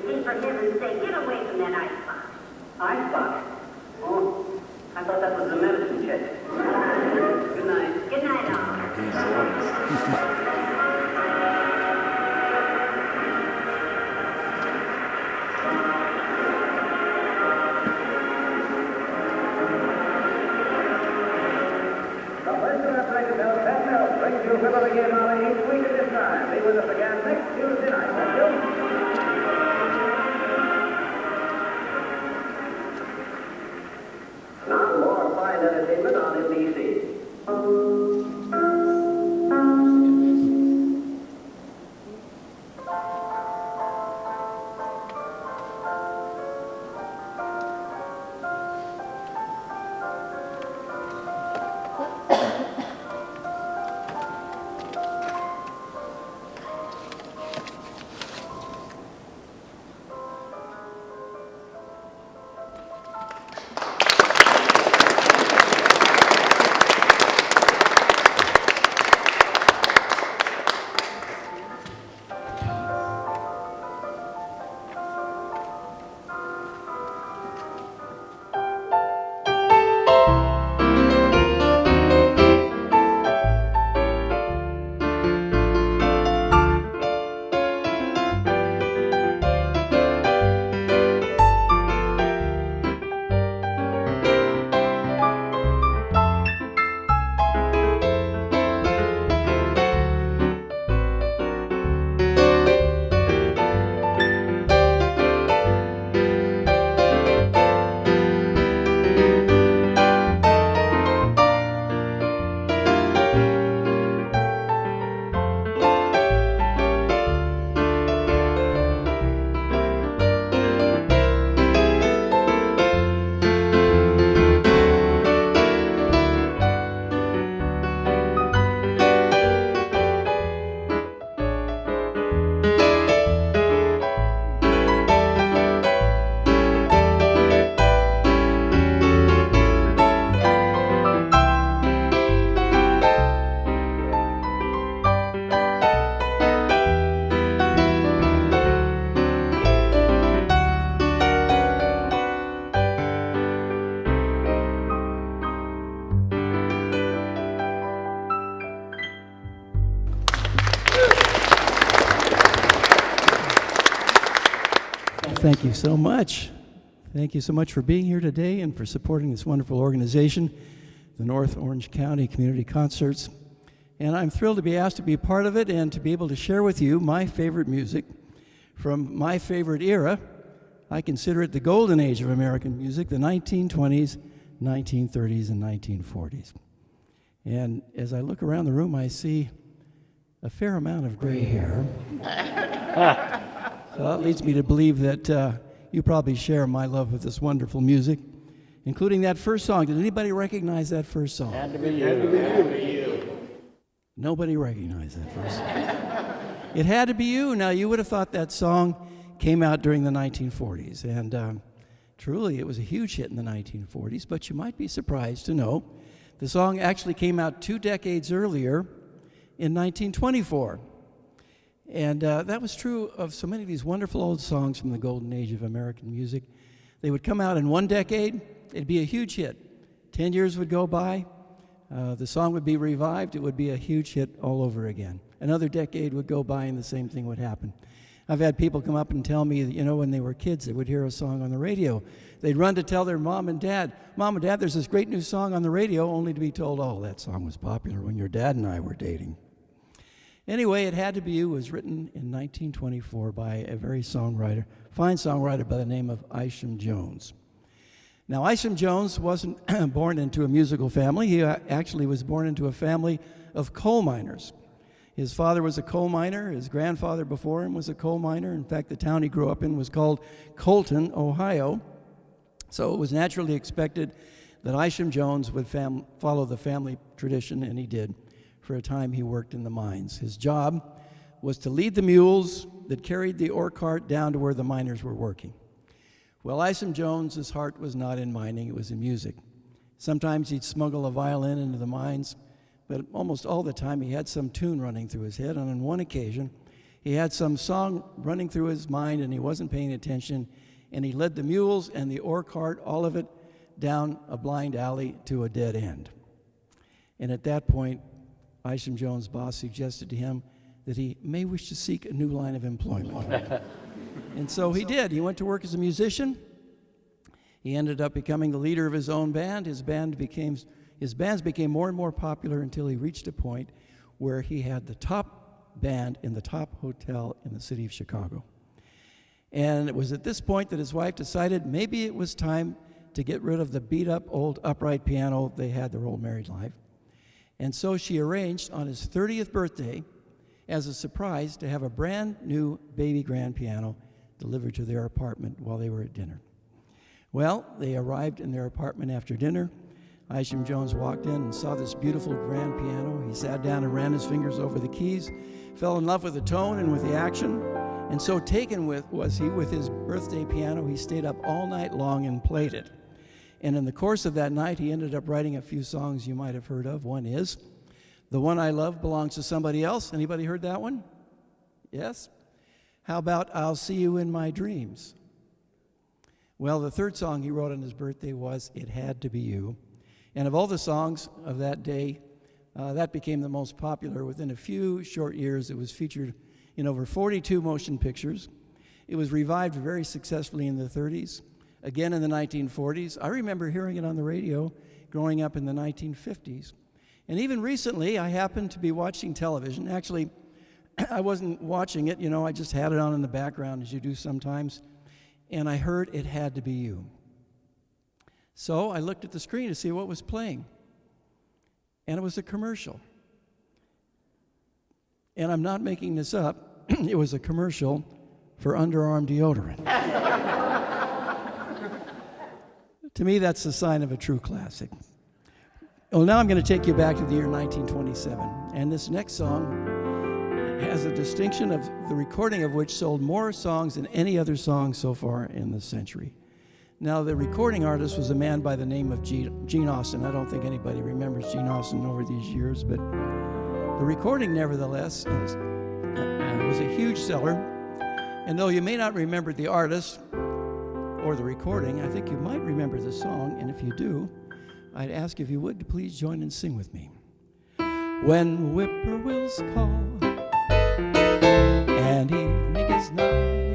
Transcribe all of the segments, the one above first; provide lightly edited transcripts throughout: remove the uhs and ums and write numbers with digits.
McGee, for heaven's sake, get away from that icebox. Icebox? Oh, I thought that was the medicine chest. Good night. Good night, all. The first of our Breakfast Bell, 10 Mills, brings you River again on each week at this time. Be with us again next Tuesday night, won't you? Now more fine entertainment on NBC. Thank you so much. Thank you so much for being here today and for supporting this wonderful organization, the North Orange County Community Concerts. And I'm thrilled to be asked to be a part of it and to be able to share with you my favorite music from my favorite era. I consider it the golden age of American music, the 1920s, 1930s, and 1940s. And as I look around the room, I see a fair amount of gray hair. So that leads me to believe that you probably share my love of this wonderful music, including that first song. Did anybody recognize that first song? Had to be you. Had to be you. Nobody recognized that first song. It Had to Be You. Now, you would have thought that song came out during the 1940s, and truly it was a huge hit in the 1940s, but you might be surprised to know the song actually came out 2 decades earlier in 1924. And that was true of so many of these wonderful old songs from the golden age of American music. They would come out in 1 decade, it'd be a huge hit. 10 years would go by, the song would be revived, it would be a huge hit all over again. Another decade would go by and the same thing would happen. I've had people come up and tell me that, when they were kids, they would hear a song on the radio. They'd run to tell their mom and dad, "Mom and Dad, there's this great new song on the radio," only to be told, "Oh, that song was popular when your dad and I were dating." Anyway, It Had to Be You was written in 1924 by a very fine songwriter by the name of Isham Jones. Now, Isham Jones wasn't born into a musical family. He actually was born into a family of coal miners. His father was a coal miner. His grandfather before him was a coal miner. In fact, the town he grew up in was called Colton, Ohio. So it was naturally expected that Isham Jones would follow the family tradition, and he did. For a time, he worked in the mines. His job was to lead the mules that carried the ore cart down to where the miners were working. Well, Isham Jones's heart was not in mining, it was in music. Sometimes he'd smuggle a violin into the mines, but almost all the time he had some tune running through his head, and on one occasion, He had some song running through his mind, and he wasn't paying attention, and he led the mules and the ore cart, all of it, down a blind alley to a dead end. And at that point, Isham Jones' boss suggested to him that he may wish to seek a new line of employment. And so he did. He went to work as a musician. He ended up becoming the leader of his own band. His bands became more and more popular until he reached a point where he had the top band in the top hotel in the city of Chicago. And it was at this point that his wife decided maybe it was time to get rid of the beat-up old upright piano they had their whole married life. And so she arranged on his 30th birthday, as a surprise, to have a brand new baby grand piano delivered to their apartment while they were at dinner. Well, they arrived in their apartment after dinner. Isham Jones walked in and saw this beautiful grand piano. He sat down and ran his fingers over the keys, fell in love with the tone and with the action. And so taken was he with his birthday piano, he stayed up all night long and played it. And in the course of that night, he ended up writing a few songs you might have heard of. One is, "The One I Love Belongs to Somebody Else." Anybody heard that one? Yes? How about "I'll See You in My Dreams"? Well, the third song he wrote on his birthday was "It Had to Be You." And of all the songs of that day, that became the most popular. Within a few short years, it was featured in over 42 motion pictures. It was revived very successfully in the 30s, again in the 1940s. I remember hearing it on the radio growing up in the 1950s. And even recently, I happened to be watching television. Actually, I wasn't watching it, I just had it on in the background, as you do sometimes. And I heard "It Had to Be You." So I looked at the screen to see what was playing. And it was a commercial. And I'm not making this up. It was a commercial for underarm deodorant. To me, that's the sign of a true classic. Well, now I'm going to take you back to the year 1927. And this next song has a distinction of the recording of which sold more songs than any other song so far in the century. Now, the recording artist was a man by the name of Gene Austin. I don't think anybody remembers Gene Austin over these years, but the recording, nevertheless, was a huge seller. And though you may not remember the artist or the recording, I think you might remember the song. And if you do, I'd ask if you would to please join and sing with me. When whippoorwills call and evening is nigh,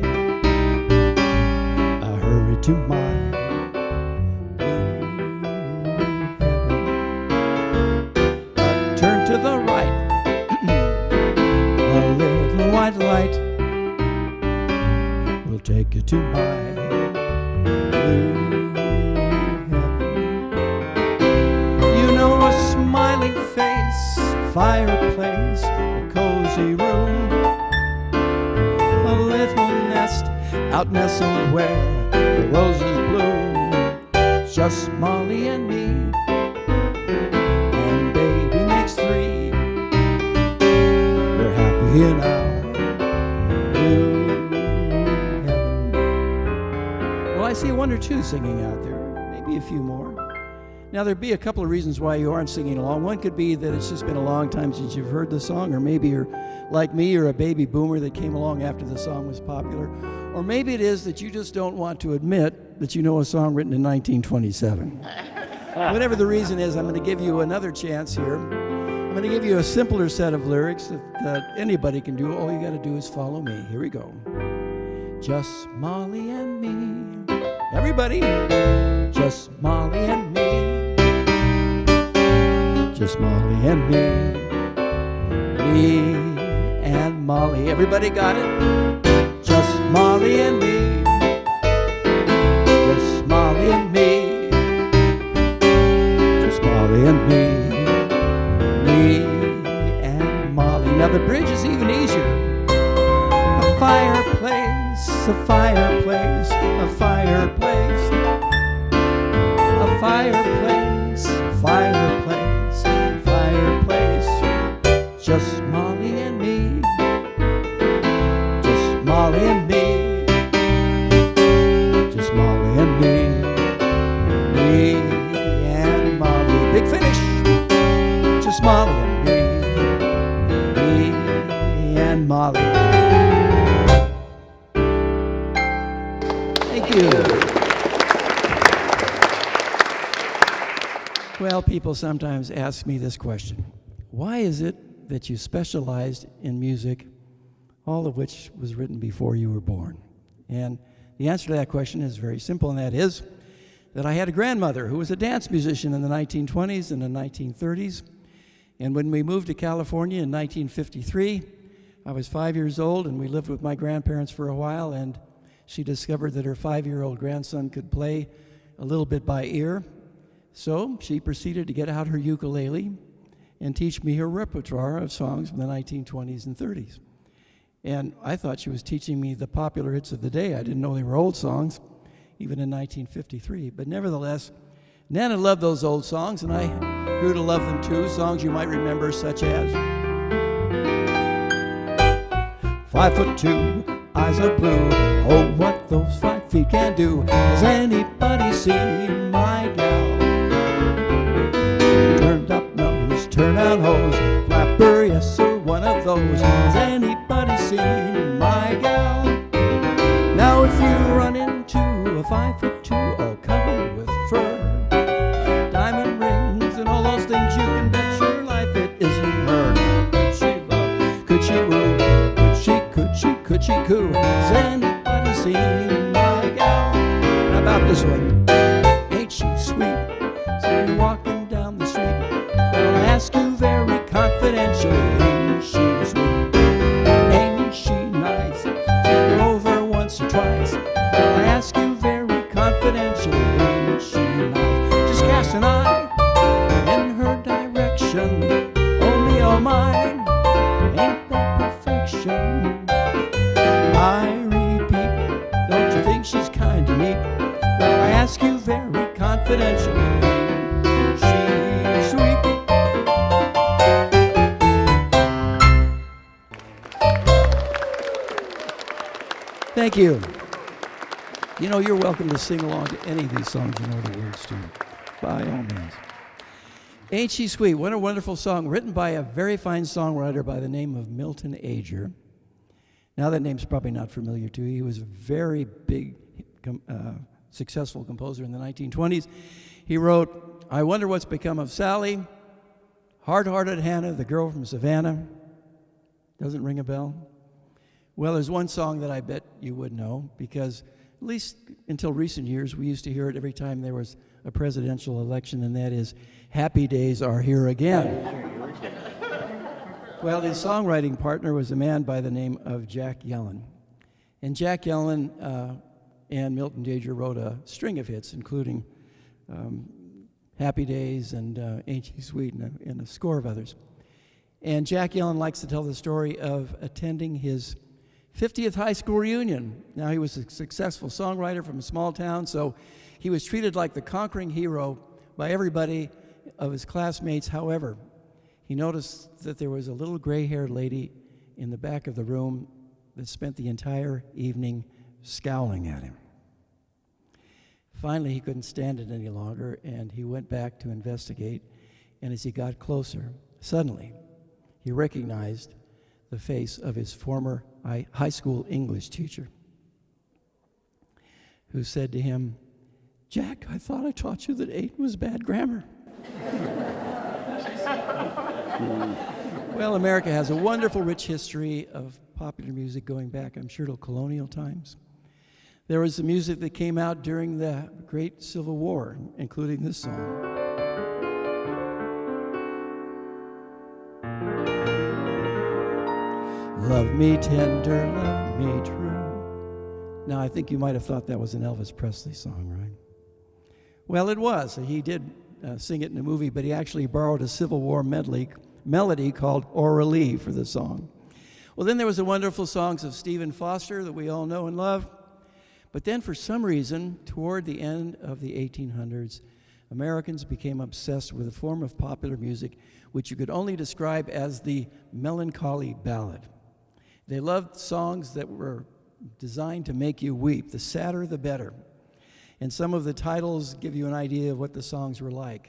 I hurry to my blue heaven. I turn to the right, a little white light will take you to my blue heaven. You know, a smiling face, fireplace, a cozy room, a little nest out nestled where the roses bloom. Just Molly and me, and baby makes three. We're happy in our blue heaven. Well, I see one or two singing out there, maybe a few more. Now, there'd be a couple of reasons why you aren't singing along. One could be that it's just been a long time since you've heard the song, or maybe you're like me, you're a baby boomer that came along after the song was popular. Or maybe it is that you just don't want to admit that you know a song written in 1927. Whatever the reason is, I'm going to give you another chance here. I'm going to give you a simpler set of lyrics that anybody can do. All you got to do is follow me. Here we go. Just Molly and me. Everybody. Just Molly and me. Just Molly and me. Me and Molly. Everybody got it? Just Molly and me. Just Molly and me. Just Molly and me. Me and Molly. Now the bridge is even easier. A fireplace, a fireplace, a fireplace. A fireplace, a fireplace, a fireplace. Just Molly and me. Just Molly and me. Just Molly and me. Me and Molly. Big finish. Just Molly and me. Me and Molly. Thank you. Well, people sometimes ask me this question. Why is it that you specialized in music, all of which was written before you were born? And the answer to that question is very simple, and that is that I had a grandmother who was a dance musician in the 1920s and the 1930s. And when we moved to California in 1953, I was 5 years old, and we lived with my grandparents for a while, and she discovered that her 5-year-old grandson could play a little bit by ear. So she proceeded to get out her ukulele and teach me her repertoire of songs from the 1920s and 30s. And I thought she was teaching me the popular hits of the day. I didn't know they were old songs, even in 1953. But nevertheless, Nana loved those old songs, and I grew to love them too. Songs you might remember, such as 5'2", eyes are blue. Oh, what those 5 feet can do. Has anybody seen my gal? Turned up nose, turn down hose, flapper, yes sir, one of those. Has anybody seen my gal? Now if you run into a 5'2", all covered with fur, diamond rings and all those things, you can bet your life it isn't her. Could she love? Could she woo? Could she coo? Has anybody seen my gal? How about this one? Ain't she sweet? So you're walking down the street, I'll ask you very confidentially, ain't she sweet? Ain't she nice? Take her over once or twice, I'll ask you very confidentially, ain't she nice? Just cast an eye in her direction, oh me, oh mine, ain't that perfection? I repeat, don't you think she's kind of neat? Well, I ask you very confidentially, she's sweet. Thank you. You know, you're welcome to sing along to any of these songs you know the words to, by all means. Ain't She Sweet? What a wonderful song, written by a very fine songwriter by the name of Milton Ager. Now that name's probably not familiar to you. He was a very big, successful composer in the 1920s. He wrote, I Wonder What's Become of Sally, Hard-Hearted Hannah, The Girl from Savannah. Doesn't ring a bell? Well, there's one song that I bet you would know, because at least until recent years, we used to hear it every time there was a presidential election, and that is, Happy Days Are Here Again. Well, his songwriting partner was a man by the name of Jack Yellen. And Jack Yellen and Milton Ager wrote a string of hits, including Happy Days and Ain't She Sweet and a score of others. And Jack Yellen likes to tell the story of attending his 50th high school reunion. Now, he was a successful songwriter from a small town, so he was treated like the conquering hero by everybody of his classmates. However, he noticed that there was a little gray-haired lady in the back of the room that spent the entire evening scowling at him. Finally, he couldn't stand it any longer, and he went back to investigate. And as he got closer, suddenly, he recognized the face of his former high school English teacher, who said to him, Jack, I thought I taught you that 8 was bad grammar. Well, America has a wonderful, rich history of popular music going back, I'm sure, to colonial times. There was the music that came out during the Great Civil War, including this song. Love me tender, love me true. Now, I think you might have thought that was an Elvis Presley song, right? Well, it was. He did sing it in a movie, but he actually borrowed a Civil War melody called Oralee for the song. Well, then there was the wonderful songs of Stephen Foster that we all know and love. But then for some reason, toward the end of the 1800s, Americans became obsessed with a form of popular music which you could only describe as the melancholy ballad. They loved songs that were designed to make you weep. The sadder, the better. And some of the titles give you an idea of what the songs were like.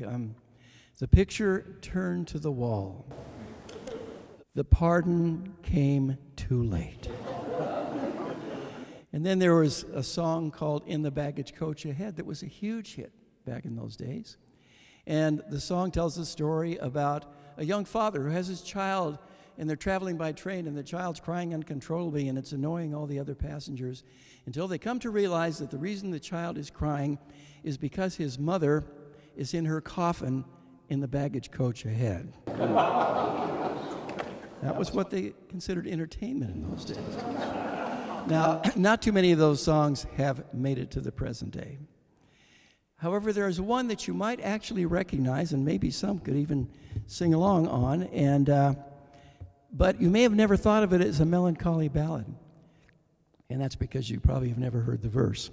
The picture turned to the wall. The pardon came too late. And then there was a song called In the Baggage Coach Ahead that was a huge hit back in those days. And the song tells a story about a young father who has his child, and they're traveling by train, and the child's crying uncontrollably, and it's annoying all the other passengers until they come to realize that the reason the child is crying is because his mother is in her coffin in the baggage coach ahead. That was what they considered entertainment in those days. Now, not too many of those songs have made it to the present day. However, there is one that you might actually recognize, and maybe some could even sing along on, but you may have never thought of it as a melancholy ballad. And that's because you probably have never heard the verse.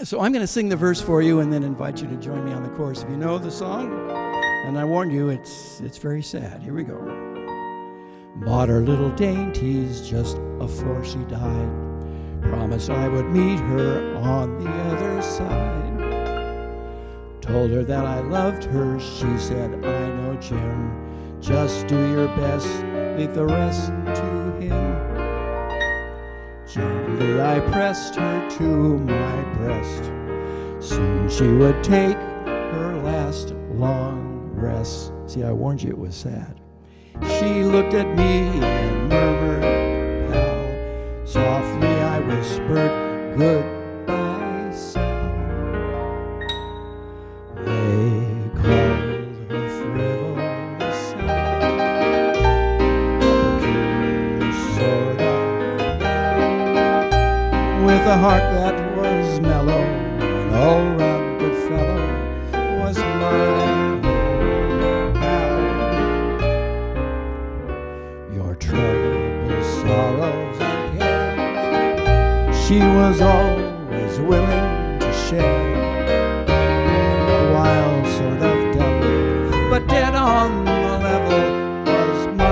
So I'm going to sing the verse for you and then invite you to join me on the chorus. If you know the song, and I warn you, it's very sad. Here we go. Bought her little dainties just afore she died. Promised I would meet her on the other side. Told her that I loved her. She said, I know, Jim. Just do your best. Leave the rest to him. Gently I pressed her to my breast. Soon she would take her last long rest. See, I warned you it was sad. She looked at me and murmured, pal. Softly I whispered, goodbye, Sal. They called her frivolous Sal, a peculiar sort of gal, with a heart that was mellow, an all-round good fellow was mine. Troubles, sorrows, and cares she was always willing to share. A wild sort of devil, but dead on the level, was my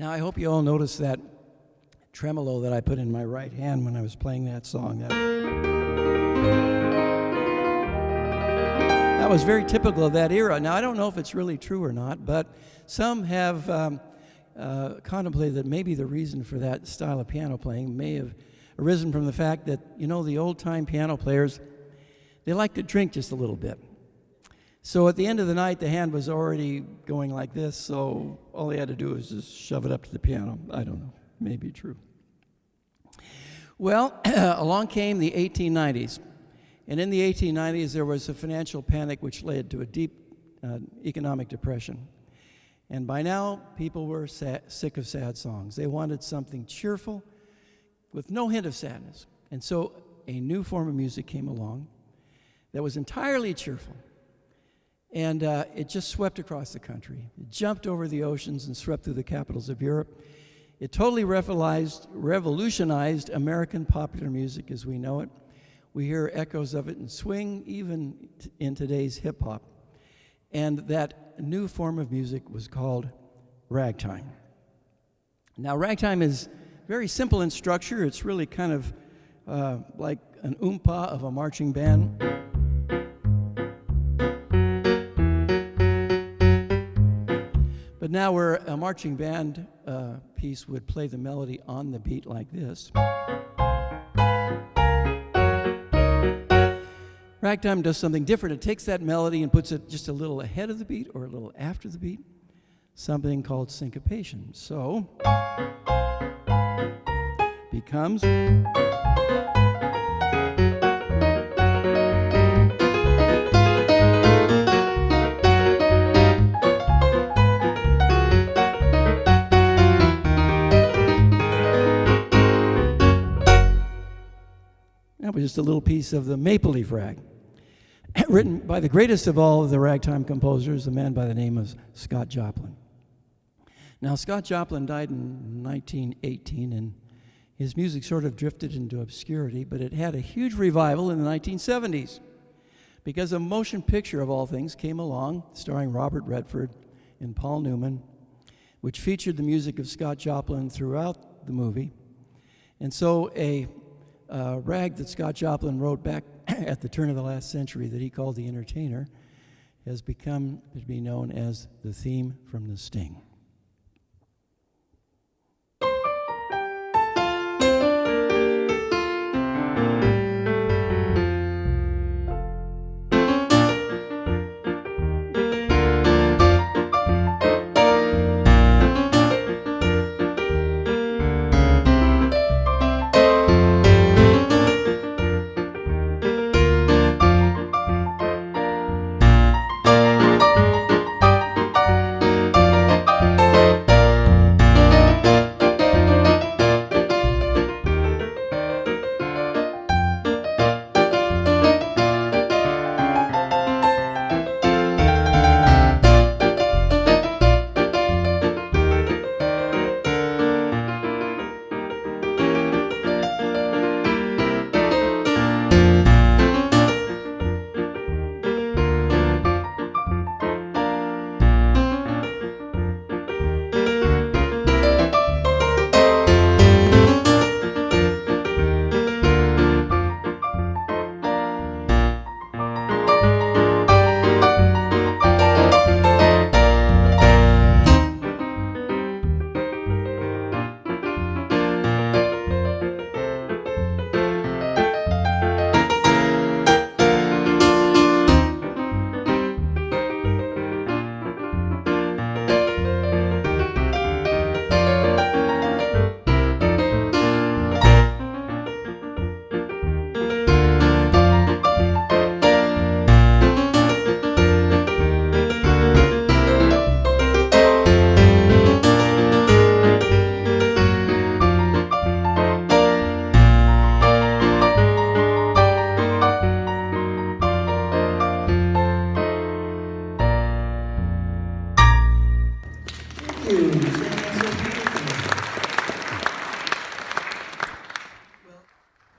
Now, I hope you all noticed that tremolo that I put in my right hand when I was playing that song. That was very typical of that era. Now, I don't know if it's really true or not, but some have contemplated that maybe the reason for that style of piano playing may have arisen from the fact that, you know, the old-time piano players, they like to drink just a little bit. So at the end of the night, the hand was already going like this, so all they had to do was just shove it up to the piano. I don't know, maybe true. Well, along came the 1890s. And in the 1890s, there was a financial panic which led to a deep economic depression. And by now, people were sick of sad songs. They wanted something cheerful with no hint of sadness. And so a new form of music came along that was entirely cheerful. And it just swept across the country. It jumped over the oceans and swept through the capitals of Europe. It totally revolutionized American popular music as we know it. We hear echoes of it in swing, even in today's hip-hop. And that new form of music was called ragtime. Now, ragtime is very simple in structure. It's really kind of like an oompa of a marching band. But now where a marching band piece would play the melody on the beat like this. Ragtime does something different. It takes that melody and puts it just a little ahead of the beat or a little after the beat, something called syncopation. So, becomes... That was just a little piece of the Maple Leaf Rag, written by the greatest of all of the ragtime composers, a man by the name of Scott Joplin. Now, Scott Joplin died in 1918, and his music sort of drifted into obscurity, but it had a huge revival in the 1970s because a motion picture, of all things, came along, starring Robert Redford and Paul Newman, which featured the music of Scott Joplin throughout the movie. And so a rag that Scott Joplin wrote back at the turn of the last century that he called The Entertainer has become to be known as the theme from The Sting.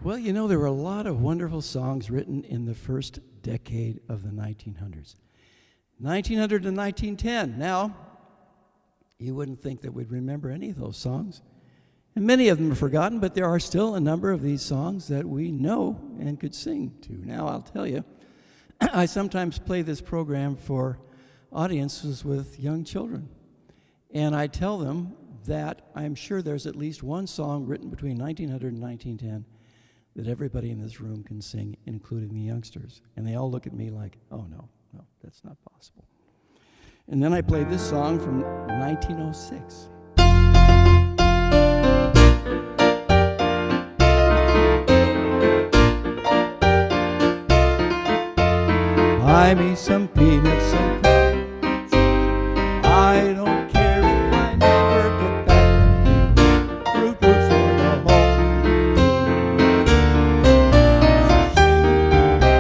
Well, you know, there were a lot of wonderful songs written in the first decade of the 1900s. 1900 to 1910. Now, you wouldn't think that we'd remember any of those songs. And many of them are forgotten, but there are still a number of these songs that we know and could sing to. Now, I'll tell you, I sometimes play this program for audiences with young children. And I tell them that I'm sure there's at least one song written between 1900 and 1910 that everybody in this room can sing, including the youngsters. And they all look at me like, oh, no, that's not possible. And then I played this song from 1906. Buy me some peanuts and crackers. I don't care if I never get back. Root for the home team.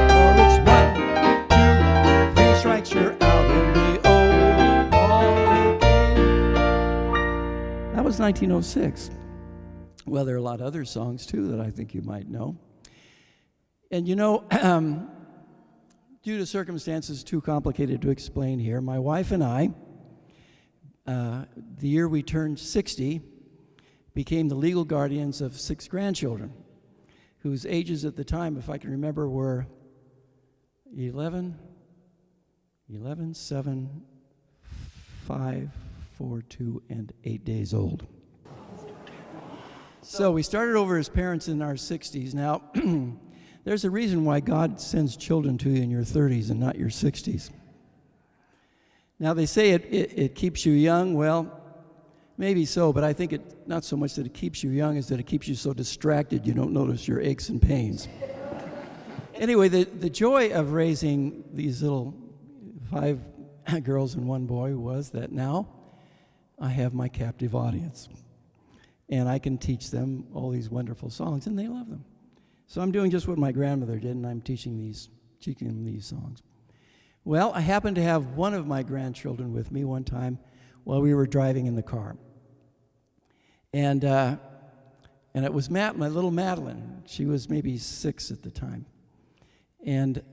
Or it's 1, 2, 3 strikes, you're out in the old ball game. That was 1906. Well, there are a lot of other songs too that I think you might know. And you know, due to circumstances too complicated to explain here, my wife and I, the year we turned 60, became the legal guardians of 6 grandchildren, whose ages at the time, if I can remember, were 11, 7, 5, 4, 2, and 8 days old. So we started over as parents in our 60s. Now, there's a reason why God sends children to you in your 30s and not your 60s. Now, they say it keeps you young. Well, maybe so, but I think it not so much that it keeps you young as that it keeps you so distracted you don't notice your aches and pains. Anyway, the joy of raising these little 5 girls and 1 boy was that now I have my captive audience. And I can teach them all these wonderful songs, and they love them. So I'm doing just what my grandmother did, and I'm teaching them these songs. Well, I happened to have one of my grandchildren with me one time while we were driving in the car. And it was my little Madeline. She was maybe 6 at the time. And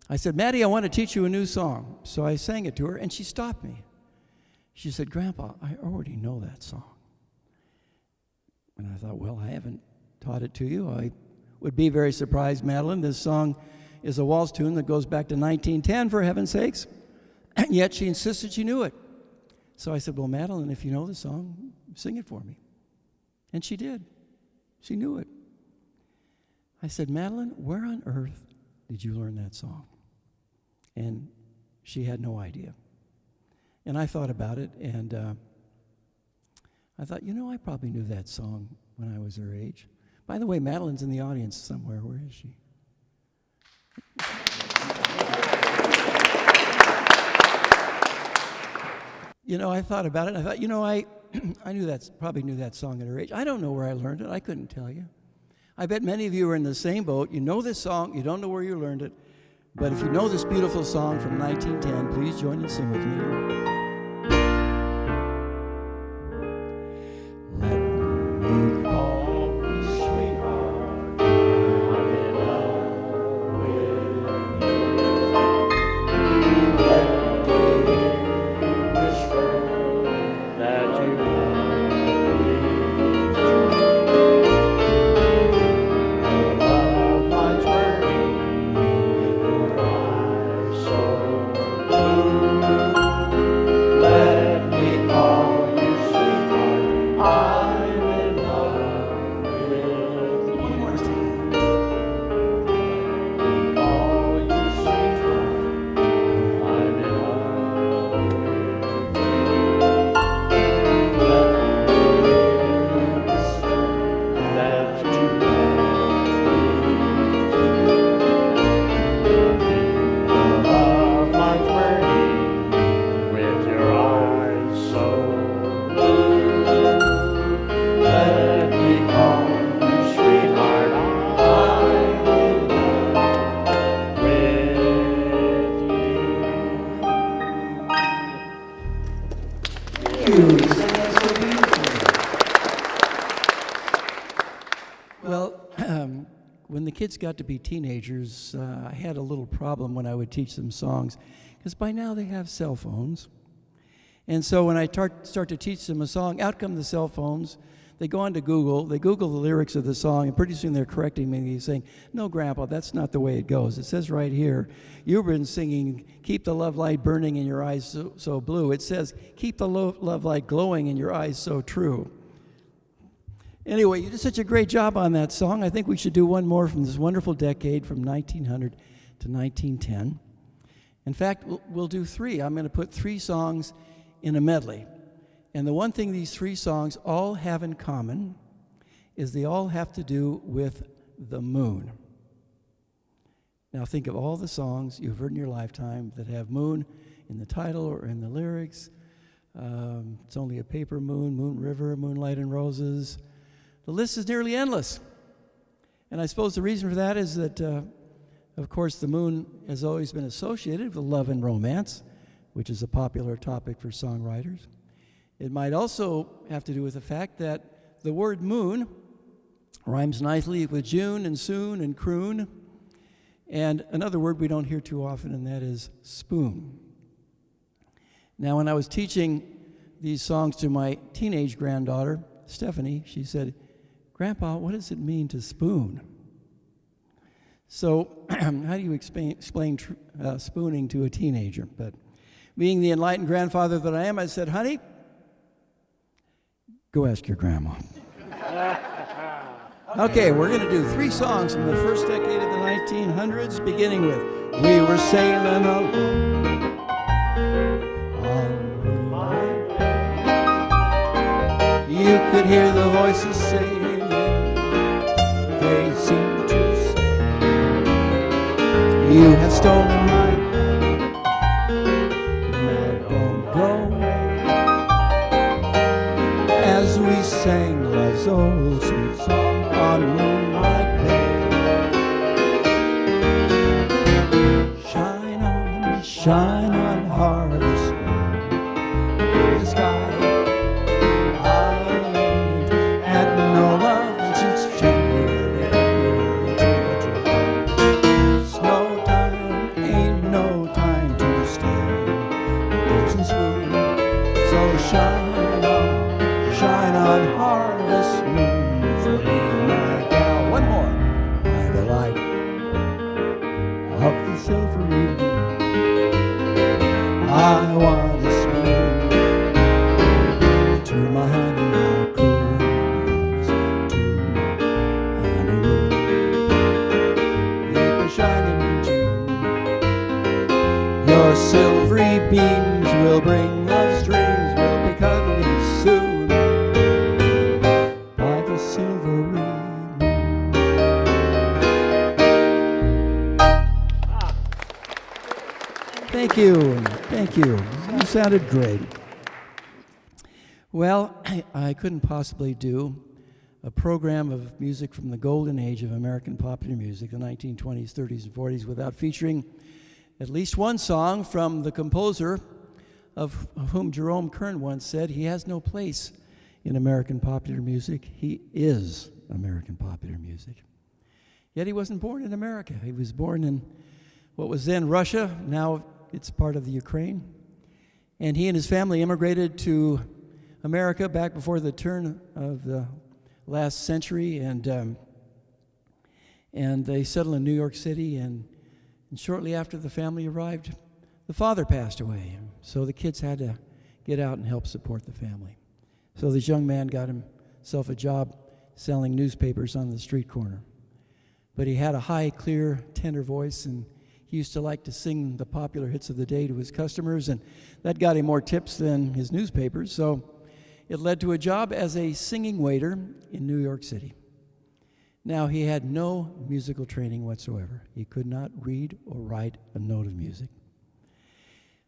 I said, Maddie, I want to teach you a new song. So I sang it to her, and she stopped me. She said, Grandpa, I already know that song. And I thought, well, I haven't taught it to you. I would be very surprised, Madeline. This song is a waltz tune that goes back to 1910, for heaven's sakes. And yet she insisted she knew it. So I said, well, Madeline, if you know the song, sing it for me. And she did. She knew it. I said, Madeline, where on earth did you learn that song? And she had no idea. And I thought about it, and I thought, I probably knew that song when I was her age. By the way, Madeline's in the audience somewhere. Where is she? I thought about it, and I thought, I probably knew that song at her age. I don't know where I learned it. I couldn't tell you. I bet many of you are in the same boat. You know this song. You don't know where you learned it. But if you know this beautiful song from 1910, please join and sing with me. When the kids got to be teenagers, I had a little problem when I would teach them songs, because by now they have cell phones. And so when I start to teach them a song, out come the cell phones. They go on to Google. They Google the lyrics of the song, and pretty soon they're correcting me, saying, no, Grandpa, that's not the way it goes. It says right here, you've been singing, keep the love light burning in your eyes so blue. It says, keep the love light glowing in your eyes so true. Anyway, you did such a great job on that song. I think we should do one more from this wonderful decade from 1900 to 1910. In fact, we'll do three. I'm going to put three songs in a medley. And the one thing these three songs all have in common is they all have to do with the moon. Now think of all the songs you've heard in your lifetime that have moon in the title or in the lyrics. It's Only a Paper Moon, Moon River, Moonlight and Roses. The list is nearly endless. And I suppose the reason for that is that, of course, the moon has always been associated with love and romance, which is a popular topic for songwriters. It might also have to do with the fact that the word moon rhymes nicely with June and soon and croon, and another word we don't hear too often, and that is spoon. Now, when I was teaching these songs to my teenage granddaughter, Stephanie, she said, Grandpa, what does it mean to spoon? So how do you explain spooning to a teenager? But being the enlightened grandfather that I am, I said, honey, go ask your grandma. Okay, we're going to do three songs from the first decade of the 1900s, beginning with We Were Sailing Along on Moonlight Bay. You could hear the voices singing. They seem to say, you have stolen my now don't go away. As we sang love's old sweet song on Moonlight Bay. Shine on, harvest moon in the sky. Shine on, harvest moon for me and my of the silvery moon. I want to spoon to my honey, how cool love's tune. Honeymoon, keep a shining in June. Your silvery beams will bring love's dreams. We'll be cuddling soon by the silvery moon. Thank you. Thank you. You sounded great. Well, I couldn't possibly do a program of music from the golden age of American popular music, the 1920s, 30s, and 40s, without featuring at least one song from the composer of whom Jerome Kern once said, he has no place in American popular music. He is American popular music. Yet he wasn't born in America. He was born in what was then Russia. Now it's part of the Ukraine. And he and his family immigrated to America back before the turn of the last century, and they settled in New York City, and shortly after the family arrived, the father passed away. So the kids had to get out and help support the family. So this young man got himself a job selling newspapers on the street corner. But he had a high, clear, tender voice, and he used to like to sing the popular hits of the day to his customers, and that got him more tips than his newspapers. So it led to a job as a singing waiter in New York City. Now, he had no musical training whatsoever. He could not read or write a note of music.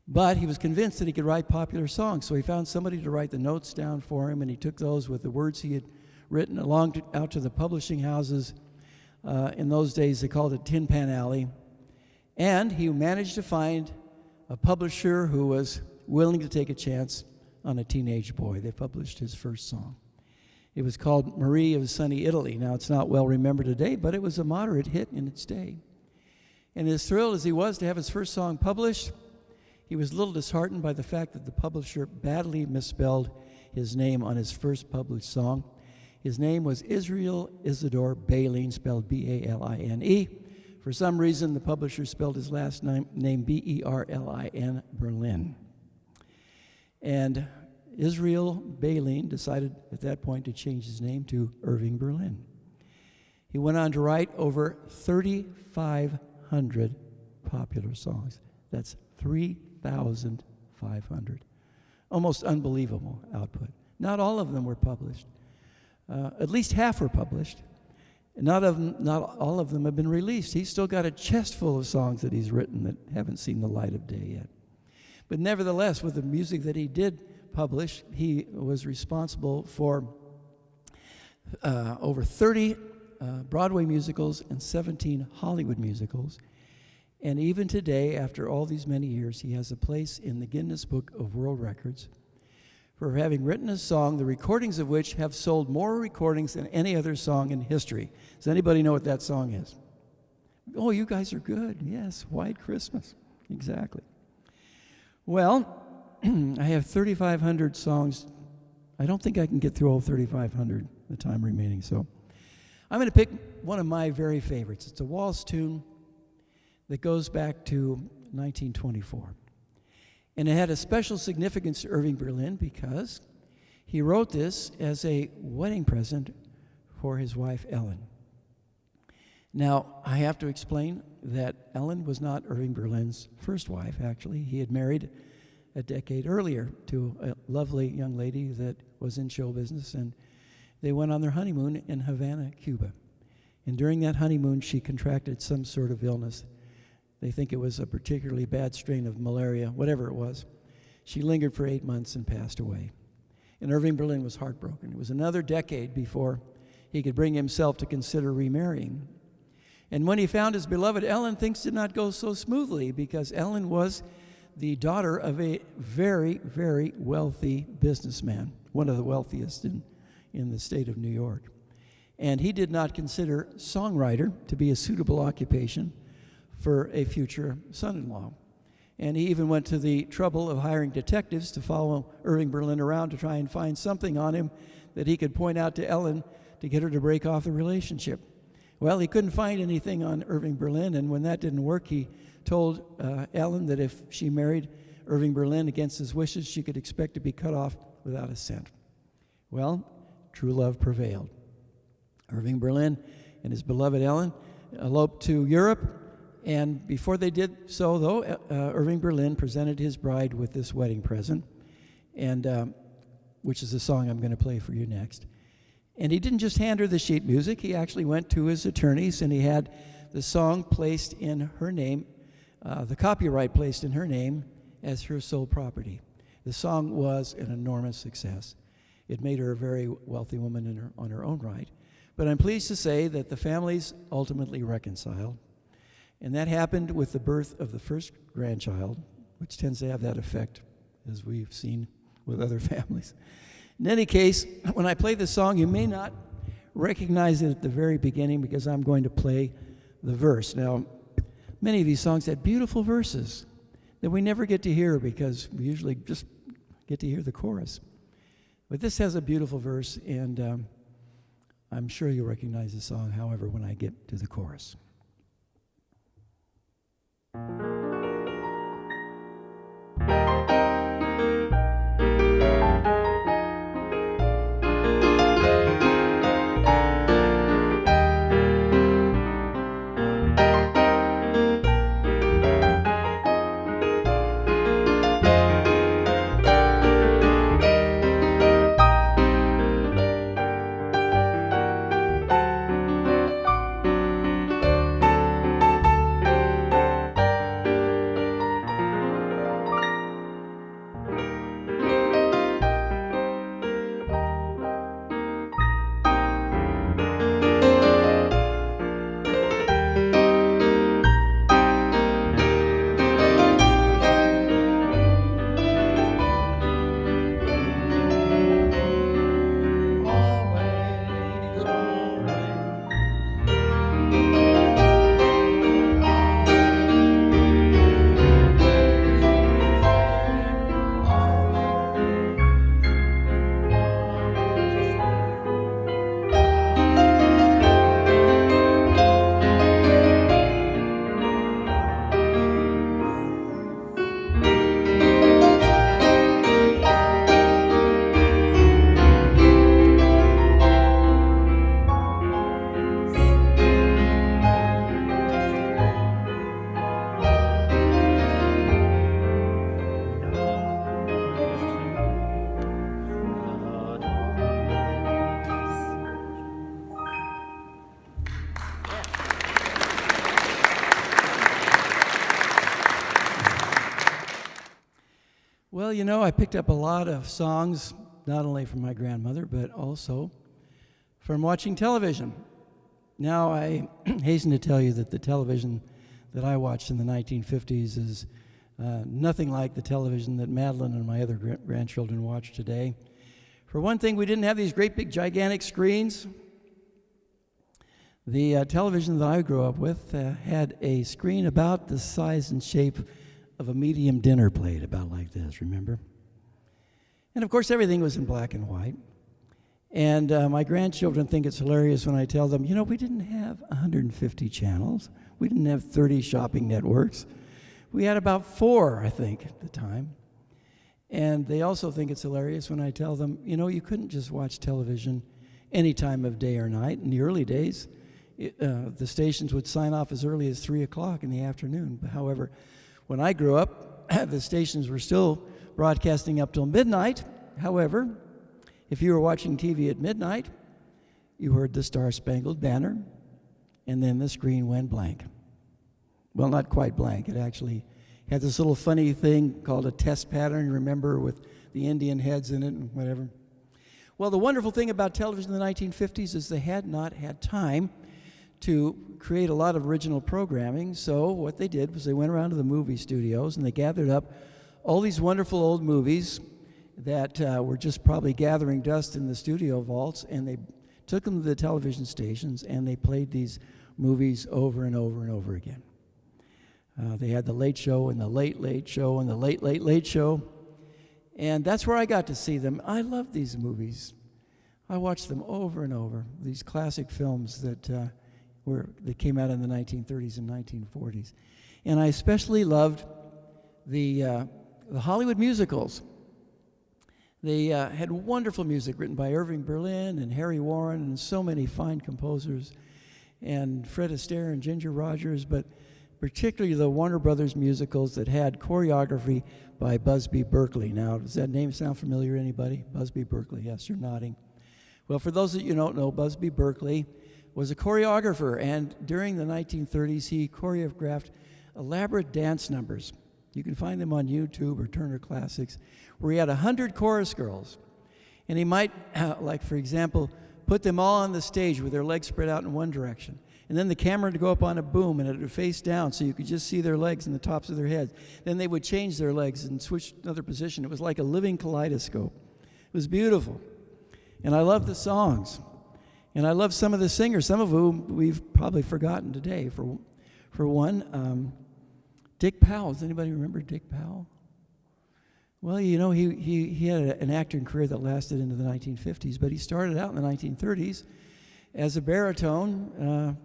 But he was convinced that he could write popular songs, so he found somebody to write the notes down for him, and he took those with the words he had written out to the publishing houses. In those days, they called it Tin Pan Alley. And he managed to find a publisher who was willing to take a chance on a teenage boy. They published his first song. It was called Marie of Sunny Italy. Now, it's not well remembered today, but it was a moderate hit in its day. And as thrilled as he was to have his first song published, he was a little disheartened by the fact that the publisher badly misspelled his name on his first published song. His name was Israel Isidore Baline, spelled B-A-L-I-N-E. For some reason, the publisher spelled his last name B-E-R-L-I-N, Berlin. And Israel Baline decided at that point to change his name to Irving Berlin. He went on to write over 3,500 popular songs. That's 3,500. Almost unbelievable output. Not all of them were published. At least half were published. Not all of them have been released. He's still got a chest full of songs that he's written that haven't seen the light of day yet. But nevertheless, with the music that he did publish, he was responsible for over 30 Broadway musicals and 17 Hollywood musicals. And even today, after all these many years, he has a place in the Guinness Book of World Records for having written a song, the recordings of which have sold more recordings than any other song in history. Does anybody know what that song is? Oh, you guys are good. Yes, White Christmas. Exactly. Well, I have 3,500 songs. I don't think I can get through all 3,500 the time remaining, so I'm going to pick one of my very favorites. It's a waltz tune that goes back to 1924. And it had a special significance to Irving Berlin because he wrote this as a wedding present for his wife, Ellen. Now, I have to explain that Ellen was not Irving Berlin's first wife, actually. He had married a decade earlier to a lovely young lady that was in show business, and they went on their honeymoon in Havana, Cuba. And during that honeymoon, she contracted some sort of illness. They think it was a particularly bad strain of malaria, whatever it was. She lingered for 8 months and passed away. And Irving Berlin was heartbroken. It was another decade before he could bring himself to consider remarrying. And when he found his beloved Ellen, things did not go so smoothly because Ellen was the daughter of a very, very wealthy businessman, one of the wealthiest in the state of New York. And he did not consider songwriter to be a suitable occupation for a future son-in-law. And he even went to the trouble of hiring detectives to follow Irving Berlin around to try and find something on him that he could point out to Ellen to get her to break off the relationship. Well, he couldn't find anything on Irving Berlin, and when that didn't work, he told Ellen that if she married Irving Berlin against his wishes, she could expect to be cut off without a cent. Well, true love prevailed. Irving Berlin and his beloved Ellen eloped to Europe, and before they did so, though, Irving Berlin presented his bride with this wedding present, and which is the song I'm going to play for you next. And he didn't just hand her the sheet music, he actually went to his attorneys and he had the song placed in her name, the copyright placed in her name as her sole property. The song was an enormous success. It made her a very wealthy woman on her own right. But I'm pleased to say that the families ultimately reconciled. And that happened with the birth of the first grandchild, which tends to have that effect, as we've seen with other families. In any case, when I play this song, you may not recognize it at the very beginning because I'm going to play the verse. Now, many of these songs had beautiful verses that we never get to hear because we usually just get to hear the chorus. But this has a beautiful verse, and I'm sure you'll recognize the song, however, when I get to the chorus. Well, you know, I picked up a lot of songs, not only from my grandmother, but also from watching television. Now, I hasten to tell you that the television that I watched in the 1950s is nothing like the television that Madeline and my other grandchildren watch today. For one thing, we didn't have these great big gigantic screens. The television that I grew up with had a screen about the size and shape of a medium dinner plate, about like this, remember? And of course, everything was in black and white. And my grandchildren think it's hilarious when I tell them, you know, we didn't have 150 channels. We didn't have 30 shopping networks. We had about 4, I think, at the time. And they also think it's hilarious when I tell them, you know, you couldn't just watch television any time of day or night. In the early days, the stations would sign off as early as 3 o'clock in the afternoon. However, when I grew up, the stations were still broadcasting up till midnight. However, if you were watching TV at midnight, you heard the Star-Spangled Banner, and then the screen went blank. Well, not quite blank. It actually had this little funny thing called a test pattern, remember, with the Indian heads in it and whatever. Well, the wonderful thing about television in the 1950s is they had not had time to create a lot of original programming, so what they did was they went around to the movie studios and they gathered up all these wonderful old movies that were just probably gathering dust in the studio vaults, and they took them to the television stations and they played these movies over and over and over again. They had the Late Show and the Late Late Show and the Late Late Late Show, and that's where I got to see them. I love these movies. I watched them over and over, these classic films that that came out in the 1930s and 1940s. And I especially loved the Hollywood musicals. They had wonderful music written by Irving Berlin and Harry Warren and so many fine composers, and Fred Astaire and Ginger Rogers, but particularly the Warner Brothers musicals that had choreography by Busby Berkeley. Now, does that name sound familiar to anybody? Busby Berkeley, yes, you're nodding. Well, for those that you don't know, Busby Berkeley was a choreographer, and during the 1930s, he choreographed elaborate dance numbers. You can find them on YouTube or Turner Classics, where he had 100 chorus girls. And he might, like for example, put them all on the stage with their legs spread out in one direction. And then the camera would go up on a boom and it would face down so you could just see their legs and the tops of their heads. Then they would change their legs and switch another position. It was like a living kaleidoscope. It was beautiful. And I love the songs. And I love some of the singers, some of whom we've probably forgotten today. For one, Dick Powell. Does anybody remember Dick Powell? Well, you know, he had an acting career that lasted into the 1950s, but he started out in the 1930s as a baritone,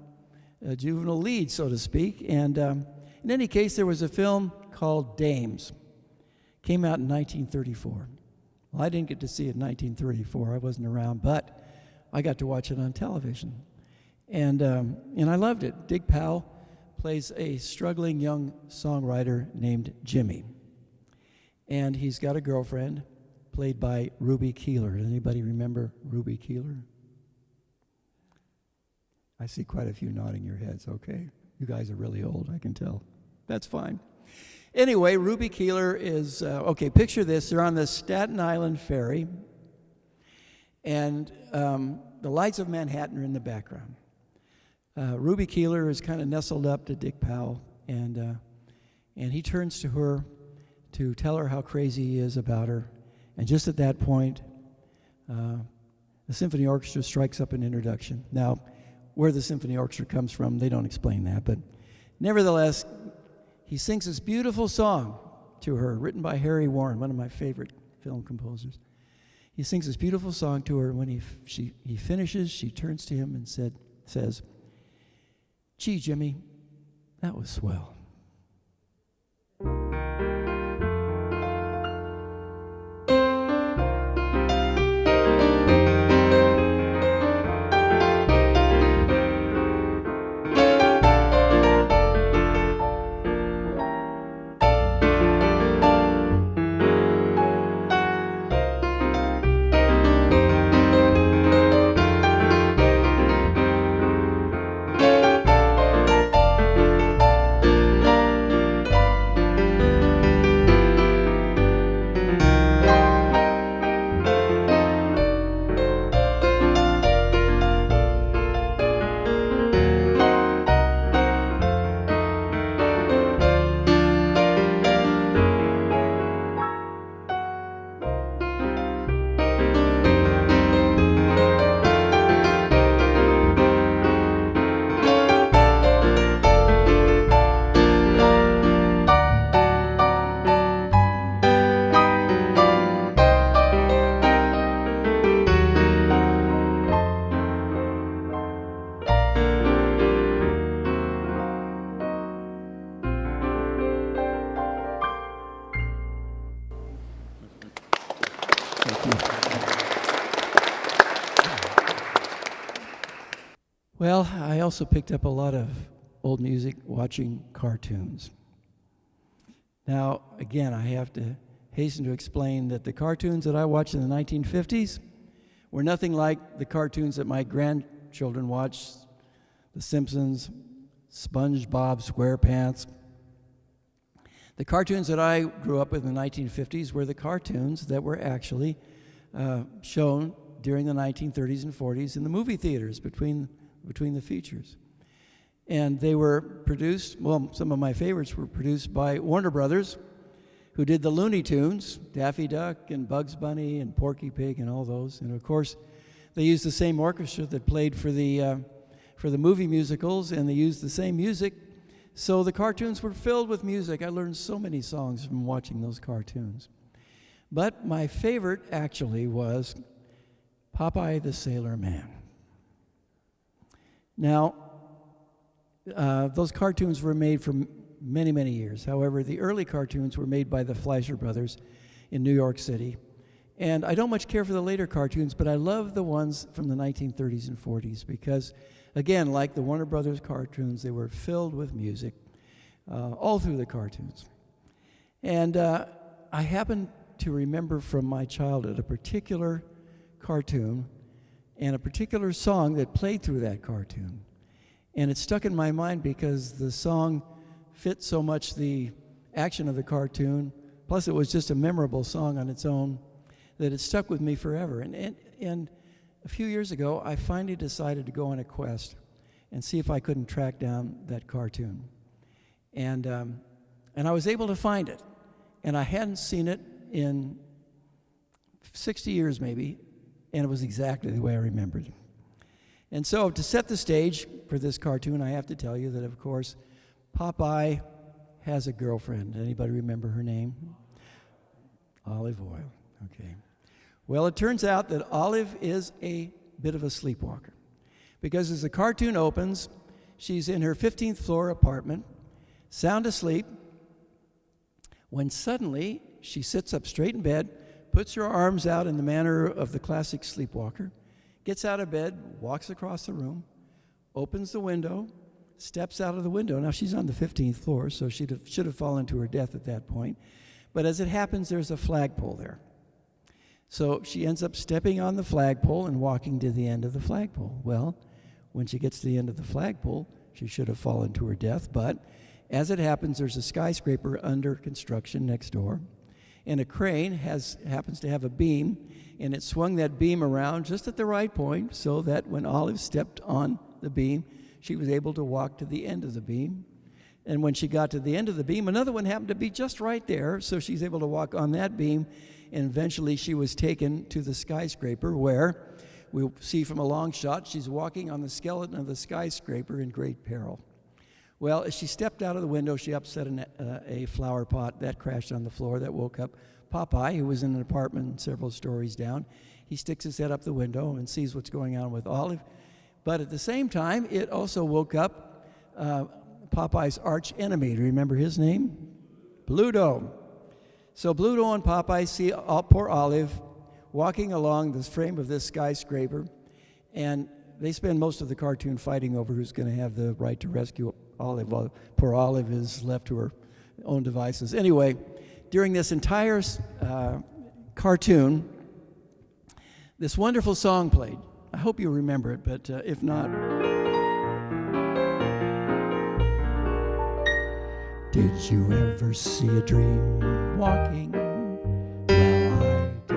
a juvenile lead, so to speak. And in any case, there was a film called Dames. Came out in 1934. Well, I didn't get to see it in 1934. I wasn't around, but I got to watch it on television. And I loved it. Dick Powell plays a struggling young songwriter named Jimmy. And he's got a girlfriend played by Ruby Keeler. Does anybody remember Ruby Keeler? I see quite a few nodding your heads. Okay, you guys are really old, I can tell. That's fine. Anyway, Ruby Keeler is, okay, picture this. They're on the Staten Island ferry, and the lights of Manhattan are in the background. Ruby Keeler is kind of nestled up to Dick Powell, and he turns to her to tell her how crazy he is about her. And just at that point, the symphony orchestra strikes up an introduction. Now, where the symphony orchestra comes from, they don't explain that, but nevertheless, he sings this beautiful song to her, written by Harry Warren, one of my favorite film composers. He sings this beautiful song to her. When he finishes, she turns to him and says, "Gee, Jimmy, that was swell." Well, I also picked up a lot of old music watching cartoons. Now, again, I have to hasten to explain that the cartoons that I watched in the 1950s were nothing like the cartoons that my grandchildren watched, The Simpsons, SpongeBob SquarePants. The cartoons that I grew up with in the 1950s were the cartoons that were actually shown during the 1930s and 40s in the movie theaters between the features. And they were produced, well, some of my favorites were produced by Warner Brothers, who did the Looney Tunes, Daffy Duck and Bugs Bunny and Porky Pig and all those. And of course, they used the same orchestra that played for the movie musicals, and they used the same music. So the cartoons were filled with music. I learned so many songs from watching those cartoons. But my favorite actually was Popeye the Sailor Man. Now, those cartoons were made for many, many years. However, the early cartoons were made by the Fleischer brothers in New York City. And I don't much care for the later cartoons, but I love the ones from the 1930s and 40s because, again, like the Warner Brothers cartoons, they were filled with music all through the cartoons. And I happen to remember from my childhood a particular cartoon and a particular song that played through that cartoon. And it stuck in my mind because the song fit so much the action of the cartoon, plus it was just a memorable song on its own, that it stuck with me forever. And a few years ago, I finally decided to go on a quest and see if I couldn't track down that cartoon. And I was able to find it. And I hadn't seen it in 60 years maybe, and it was exactly the way I remembered it. And so to set the stage for this cartoon, I have to tell you that, of course, Popeye has a girlfriend. Anybody remember her name? Olive Oyl. Okay. Well, it turns out that Olive is a bit of a sleepwalker because as the cartoon opens, she's in her 15th floor apartment, sound asleep, when suddenly she sits up straight in bed, puts her arms out in the manner of the classic sleepwalker, gets out of bed, walks across the room, opens the window, steps out of the window. Now, she's on the 15th floor, so she should have fallen to her death at that point. But as it happens, there's a flagpole there. So she ends up stepping on the flagpole and walking to the end of the flagpole. Well, when she gets to the end of the flagpole, she should have fallen to her death, but as it happens, there's a skyscraper under construction next door, and a crane happens to have a beam, and it swung that beam around just at the right point so that when Olive stepped on the beam, she was able to walk to the end of the beam. And when she got to the end of the beam, another one happened to be just right there, so she's able to walk on that beam, and eventually she was taken to the skyscraper where we'll see from a long shot she's walking on the skeleton of the skyscraper in great peril. Well, as she stepped out of the window, she upset a flower pot. That crashed on the floor. That woke up Popeye, who was in an apartment several stories down. He sticks his head up the window and sees what's going on with Olive. But at the same time, it also woke up Popeye's arch enemy. Do you remember his name? Bluto. So Bluto and Popeye see poor Olive walking along the frame of this skyscraper, and they spend most of the cartoon fighting over who's going to have the right to rescue Olive. While poor Olive is left to her own devices. Anyway, during this entire cartoon, this wonderful song played. I hope you remember it, but if not... Did you ever see a dream walking? Well, I did.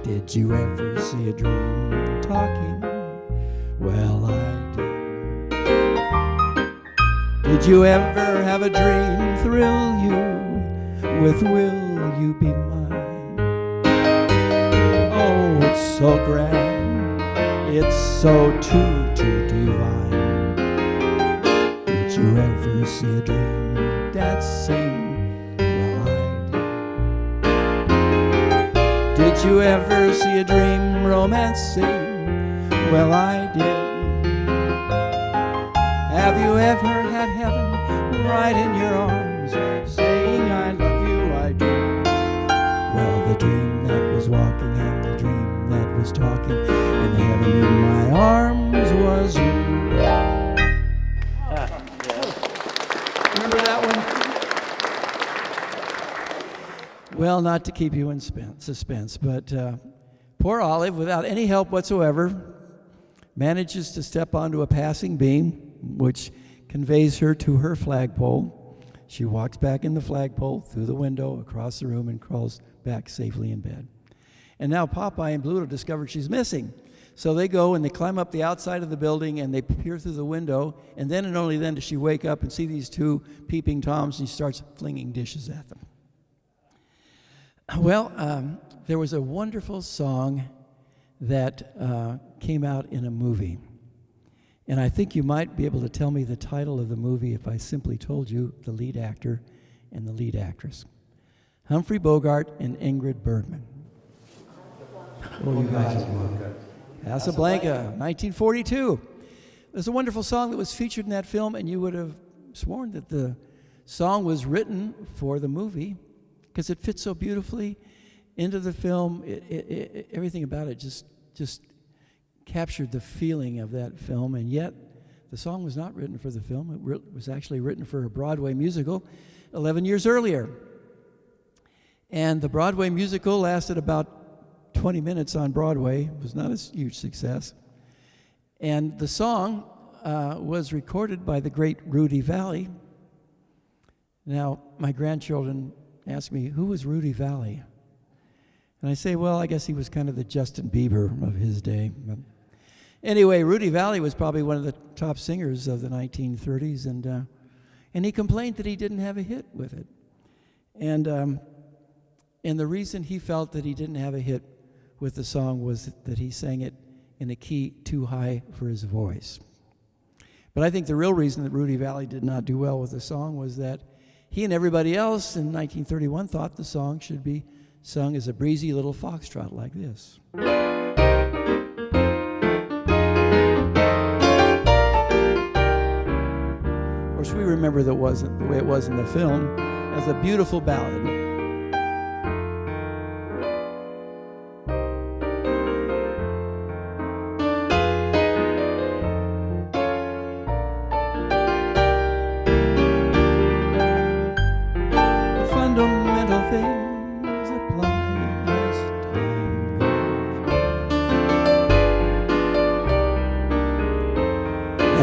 Did you ever see a dream talking? Well, I did. Did you ever have a dream thrill you with will you be mine? Oh, it's so grand, it's so too divine. Did you ever see a dream dancing? Well, I did. Did you ever see a dream romancing? Well, I did. Have you ever had heaven right in your arms, saying I love you, I do? Well, the dream that was walking and the dream that was talking, and heaven in my arms was you. Remember that one? Well, not to keep you in suspense, but poor Olive, without any help whatsoever, manages to step onto a passing beam, which conveys her to her flagpole. She walks back in the flagpole, through the window, across the room, and crawls back safely in bed. And now Popeye and Bluto discover she's missing. So they go and they climb up the outside of the building and they peer through the window, and then and only then does she wake up and see these two peeping Toms, and she starts flinging dishes at them. Well, there was a wonderful song that came out in a movie. And I think you might be able to tell me the title of the movie if I simply told you the lead actor and the lead actress. Humphrey Bogart and Ingrid Bergman. Oh, you guys. Casablanca, 1942. There's a wonderful song that was featured in that film, and you would have sworn that the song was written for the movie because it fits so beautifully into the film. Everything about it just captured the feeling of that film, and yet the song was not written for the film. It was actually written for a Broadway musical 11 years earlier. And the Broadway musical lasted about 20 minutes on Broadway. It was not a huge success. And the song was recorded by the great Rudy Valley. Now, my grandchildren ask me, who was Rudy Valley? And I say, well, I guess he was kind of the Justin Bieber of his day. But anyway, Rudy Valley was probably one of the top singers of the 1930s, and he complained that he didn't have a hit with it. And the reason he felt that he didn't have a hit with the song was that he sang it in a key too high for his voice. But I think the real reason that Rudy Valley did not do well with the song was that he and everybody else in 1931 thought the song should be sung as a breezy little foxtrot like this. Of course, we remember that wasn't the way it was in the film as a beautiful ballad.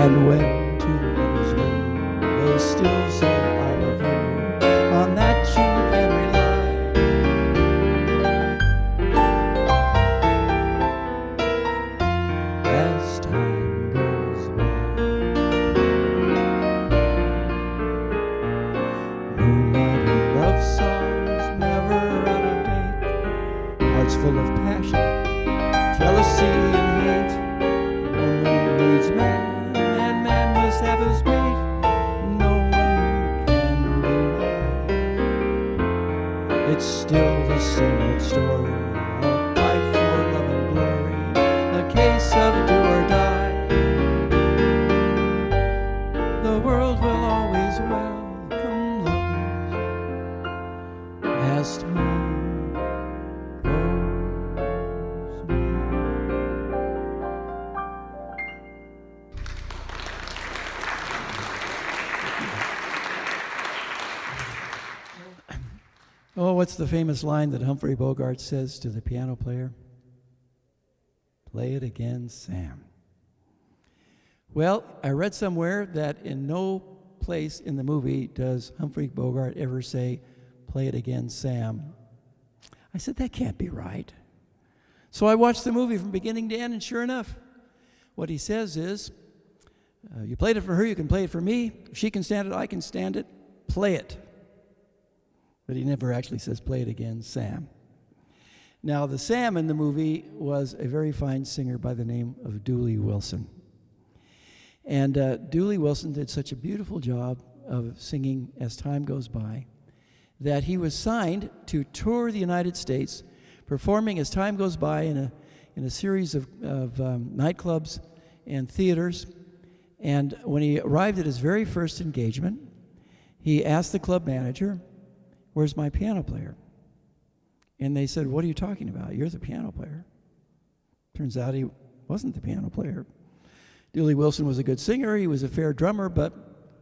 And when two lovers meet, they still say I love you. On that you can rely. As time goes by, moonlight and love songs never out of date. Hearts full of passion, jealousy and hate. Woman needs man. Have his mate, no one can deny. It's still the same old story, a fight for love and glory, a case of do or die. The world will always welcome love as time goes by. Oh, what's the famous line that Humphrey Bogart says to the piano player? Play it again, Sam. Well, I read somewhere that in no place in the movie does Humphrey Bogart ever say, play it again, Sam. I said, that can't be right. So I watched the movie from beginning to end, and sure enough, what he says is, you played it for her, you can play it for me. If she can stand it, I can stand it. Play it. But he never actually says, play it again, Sam. Now, the Sam in the movie was a very fine singer by the name of Dooley Wilson. And Dooley Wilson did such a beautiful job of singing as time goes by that he was signed to tour the United States, performing as time goes by in a series of nightclubs and theaters. And when he arrived at his very first engagement, he asked the club manager, where's my piano player? And they said, what are you talking about? You're the piano player. Turns out he wasn't the piano player. Dooley Wilson was a good singer. He was a fair drummer, but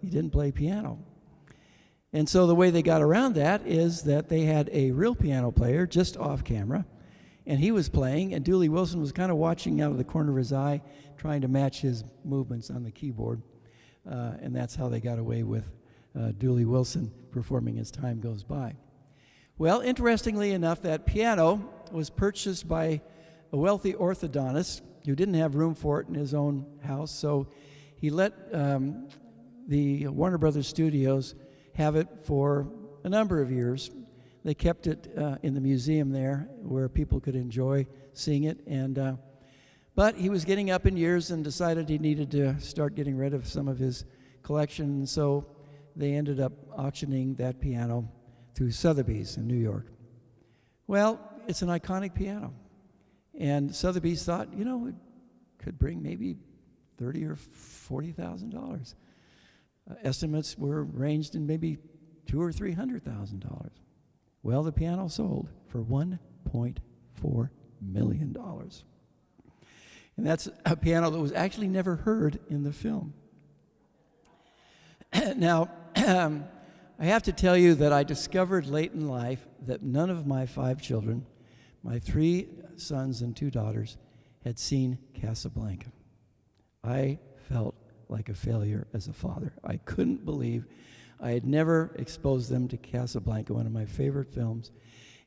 he didn't play piano. And so the way they got around that is that they had a real piano player just off camera, and he was playing, and Dooley Wilson was kind of watching out of the corner of his eye, trying to match his movements on the keyboard. And that's how they got away with Dooley Wilson performing as time goes by. Well, interestingly enough, that piano was purchased by a wealthy orthodontist who didn't have room for it in his own house, so he let the Warner Brothers Studios have it for a number of years. They kept it in the museum there where people could enjoy seeing it, but he was getting up in years and decided he needed to start getting rid of some of his collection, so they ended up auctioning that piano through Sotheby's in New York. Well, it's an iconic piano. And Sotheby's thought, it could bring maybe $30,000 or $40,000. Estimates were ranged in maybe $200,000 or $300,000. Well, the piano sold for $1.4 million. And that's a piano that was actually never heard in the film. Now, I have to tell you that I discovered late in life that none of my 5 children, my 3 sons and 2 daughters, had seen Casablanca. I felt like a failure as a father. I couldn't believe I had never exposed them to Casablanca, one of my favorite films.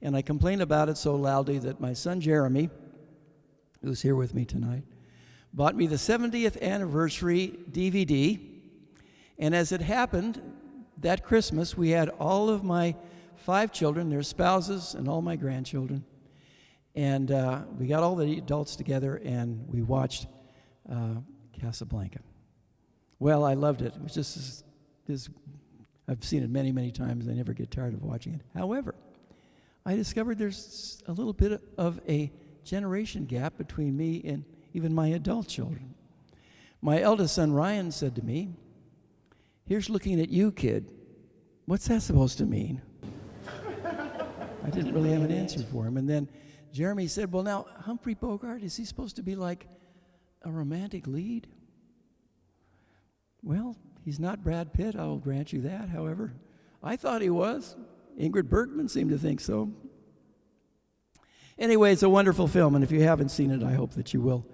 And I complained about it so loudly that my son Jeremy, who's here with me tonight, bought me the 70th anniversary DVD. And as it happened, that Christmas, we had all of my 5 children, their spouses, and all my grandchildren. And we got all the adults together, and we watched Casablanca. Well, I loved it. It was just I've seen it many, many times. I never get tired of watching it. However, I discovered there's a little bit of a generation gap between me and even my adult children. My eldest son, Ryan, said to me, "Here's looking at you, kid. What's that supposed to mean?" I didn't really have an answer for him. And then Jeremy said, "Well, now, Humphrey Bogart, is he supposed to be like a romantic lead?" Well, he's not Brad Pitt, I will grant you that. However, I thought he was. Ingrid Bergman seemed to think so. Anyway, it's a wonderful film, and if you haven't seen it, I hope that you will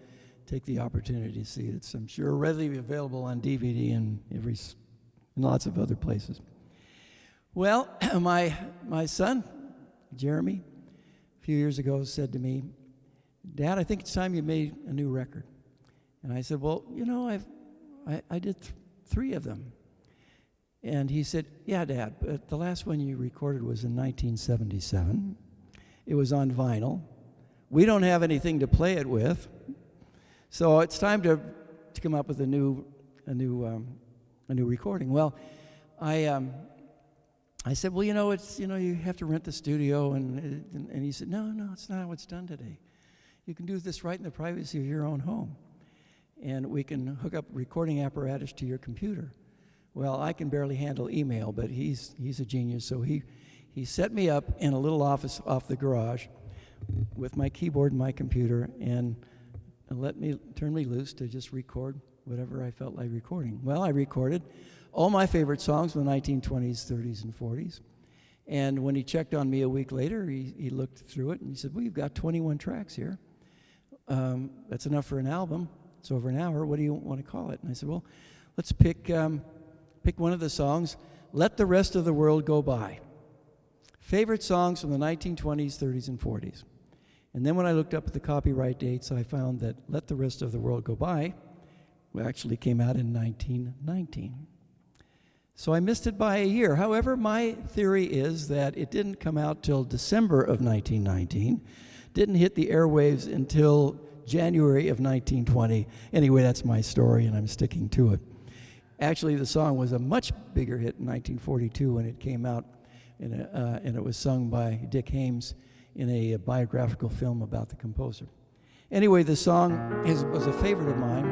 take the opportunity to see it. It's, I'm sure, readily available on DVD and lots of other places. Well, my son, Jeremy, a few years ago said to me, "Dad, I think it's time you made a new record." And I said, "Well, you know, I did 3 of them." And he said, "Yeah, Dad, but the last one you recorded was in 1977. It was on vinyl. We don't have anything to play it with, so it's time to come up with a new recording." Well, I said, "Well, you have to rent the studio," and he said, No, it's not how it's done today. You can do this right in the privacy of your own home, and we can hook up recording apparatus to your computer. Well, I can barely handle email, but he's a genius, so he set me up in a little office off the garage with my keyboard and my computer, and turned me loose to just record whatever I felt like recording. Well, I recorded all my favorite songs from the 1920s, 30s, and 40s. And when he checked on me a week later, he looked through it and he said, "Well, you've got 21 tracks here. That's enough for an album. It's over an hour. What do you want to call it?" And I said, "Well, let's pick one of the songs, Let the Rest of the World Go By." Favorite songs from the 1920s, 30s, and 40s. And then when I looked up at the copyright dates, I found that Let the Rest of the World Go By actually came out in 1919. So I missed it by a year. However, my theory is that it didn't come out till December of 1919, didn't hit the airwaves until January of 1920. Anyway, that's my story, and I'm sticking to it. Actually, the song was a much bigger hit in 1942 when it came out, and it was sung by Dick Haymes in a biographical film about the composer. Anyway, the song was a favorite of mine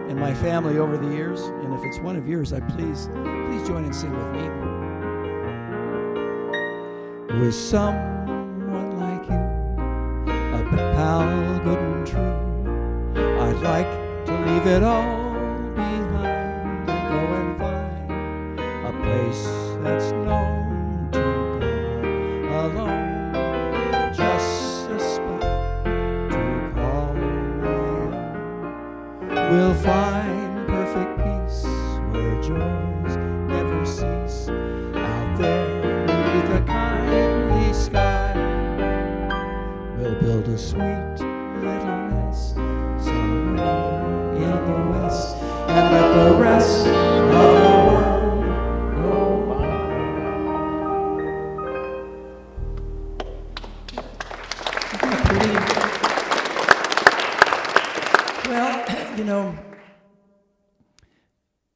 and my family over the years, and if it's one of yours, please join and sing with me. With someone like you, a pal good and true, I'd like to leave it all behind and go and find a place that's known to go alone, just a spot to call my own. We'll find perfect peace where joys never cease, out there beneath a kindly sky. We'll build a sweet little nest somewhere in the west, and let the rest of the world go by. Isn't that pretty? Well,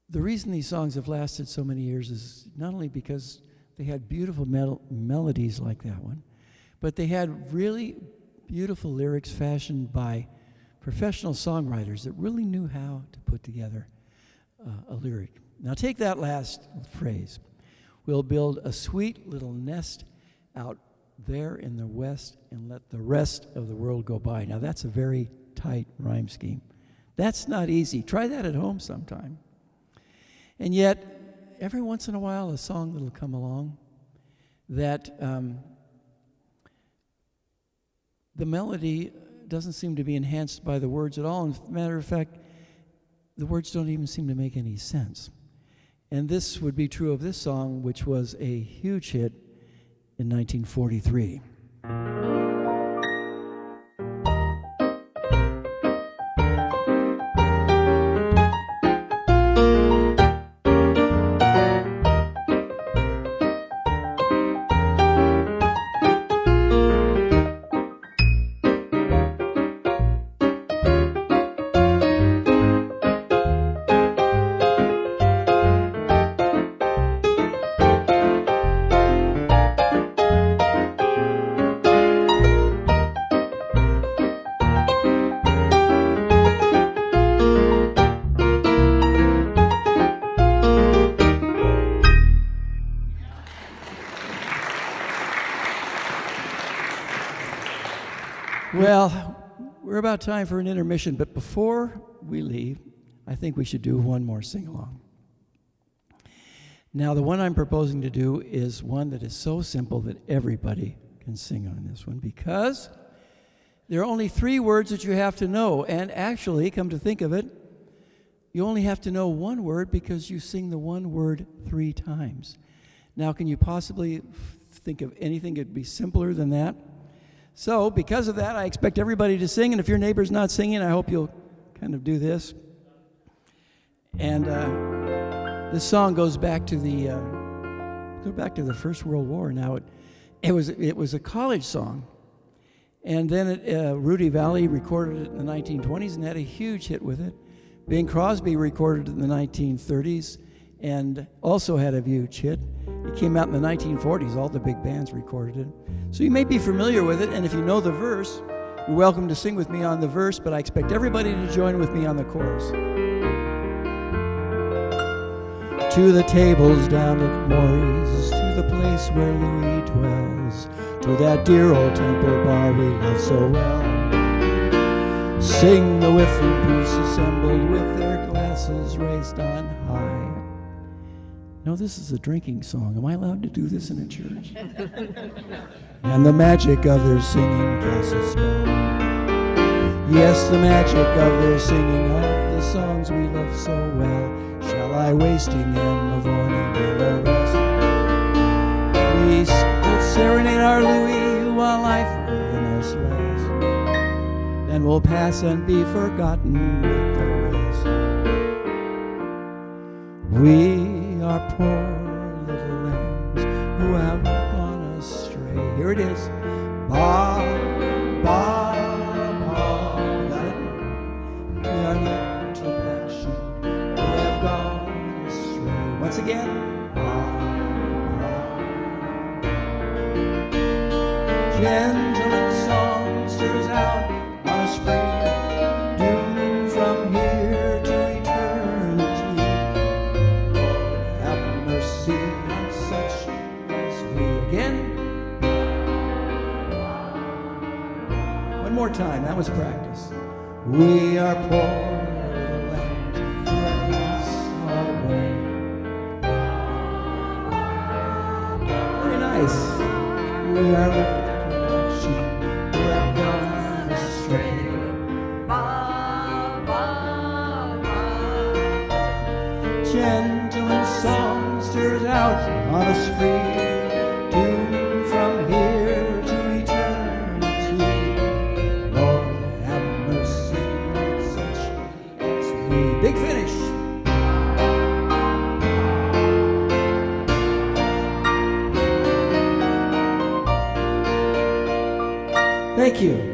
the reason these songs have lasted so many years is not only because they had beautiful melodies like that one, but they had really beautiful lyrics fashioned by professional songwriters that really knew how to put together a lyric. Now take that last phrase. We'll build a sweet little nest out there in the west and let the rest of the world go by. Now that's a very tight rhyme scheme. That's not easy. Try that at home sometime. And yet, every once in a while, a song that'll come along that the melody doesn't seem to be enhanced by the words at all. As a matter of fact, the words don't even seem to make any sense. And this would be true of this song, which was a huge hit in 1943. Well, we're about time for an intermission, but before we leave, I think we should do one more sing-along. Now, the one I'm proposing to do is one that is so simple that everybody can sing on this one, because there are only 3 words that you have to know, and actually, come to think of it, you only have to know one word because you sing the one word 3 times. Now, can you possibly think of anything that would be simpler than that? So, because of that, I expect everybody to sing, and if your neighbor's not singing, I hope you'll kind of do this. And this song goes back to the First World War. Now, it was a college song, and then Rudy Vallée recorded it in the 1920s and had a huge hit with it. Bing Crosby recorded it in the 1930s and also had a huge hit. It came out in the 1940s. All the big bands recorded it. So you may be familiar with it, and if you know the verse, you're welcome to sing with me on the verse, but I expect everybody to join with me on the chorus. To the tables down at Maury's, to the place where Louis dwells, to that dear old temple bar we love so well. Sing the whiffling priest assembled with their glasses raised on high. No, this is a drinking song. Am I allowed to do this in a church? And the magic of their singing casts a spell. Yes, the magic of their singing of the songs we love so well shall lie wasting in the morning and the rest. We will serenade our Louis while life in us lasts. Then we'll pass and be forgotten with the rest. We are poor little lambs who have gone astray. Here it is. Ba, ba, ba, that. We are little black sheep who have gone astray. Once again. Ba, ba. Gentleman songsters out on a spree, doomed from here to eternity. Lord, have mercy on such as we. Again. One more time. That was practice. We are poor little lambs who lost our way. Very nice. We are little sheep who have gone astray. Gentleman songsters out on a spree, doomed from here to eternity. Lord, have mercy on such as we. Big finish. Thank you.